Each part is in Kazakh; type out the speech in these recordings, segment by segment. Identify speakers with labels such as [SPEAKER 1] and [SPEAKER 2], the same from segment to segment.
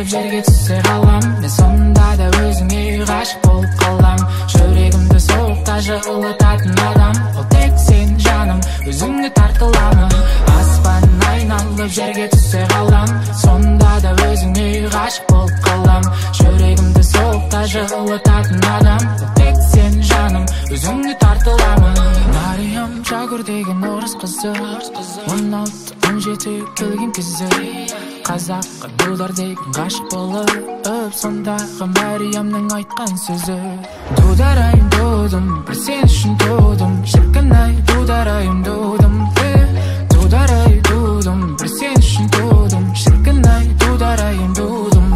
[SPEAKER 1] Жерге түссе қалам, мен сонда да өзіңе ғашық болып қалам. Жүрегімді соғықта жылытатын адам, ол тек сен жаным, өзіңе тартыламын. Аспан айналып жерге түссе қалам, сонда да өзіңе ғашық болып қалам. Жүрегімді соғықта жылытатын адам, ол тек сен жаным, өзіңе тартыламын. Мариям Жагур деген орыс қызы, 16-17 келген кезі, қазаққа дудар деген ғашық болып, сондағы Мариямның айтқан сөзі. Дударайым дудым, бір сен үшін тудым, шіркін-ай дударайым дудым. Дударай дудым, бір сен үшін тудым, шіркін-ай дударайым дудым.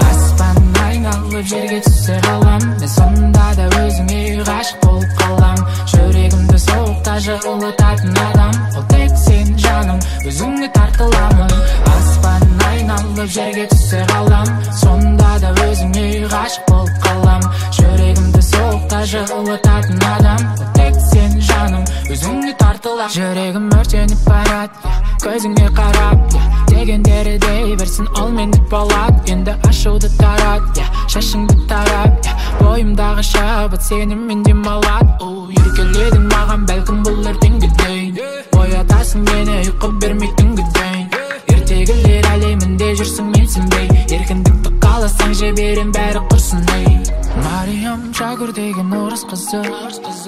[SPEAKER 1] Аспан айналып жерге түссе қалам, мен сонда да өзіңе ғашық болып қалам. Жүрегімді соғықта жылытатын адам, ол тек сен жаным, өзіңе тартыламын. Аспан айналып жерге түссе қалам, сонда да өзіңе ғашық болып қалам. Жүрегімді соғықта жылытатын адам, ол тек сен жаным, өзіңе тартыламын. Жүрегім өртеніп барады, көзіңе қарап, дегендері дей берсін, ол менде болады. Енді ашуды тарат, шашыңды тарап, бойымдағы шабыт сеніммен демалады. Еркеледің маған бәлкім бұл ертеңге дейін, оятасың мені ұйқы бермей түнге дейін. Ертегілер әлемінде жүрсің менсінбей, еркіндікті қаласаң жіберем бәрі құрсын ей. Мариям Жагур деген орыс қызы,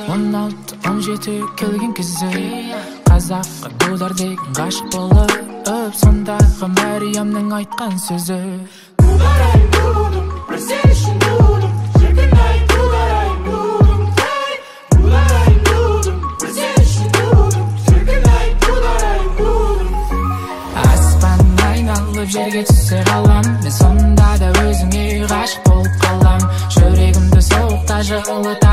[SPEAKER 1] 16-17 келген кезі, қазаққа дудар деген ғашық болып, сондағы Мариямның айтқан сөзі.
[SPEAKER 2] Дударайым дудым, бір сен үшін тудым, шіркін-ай дударайым дудым. Дударайым дудым, бір сен үшін тудым, шіркін-ай дударайым дудым.
[SPEAKER 1] Аспан айналып жерге түссе қалам, мен сонда да өзіңе ғашық болып қалам. Жүрегімді соғықта жылытатын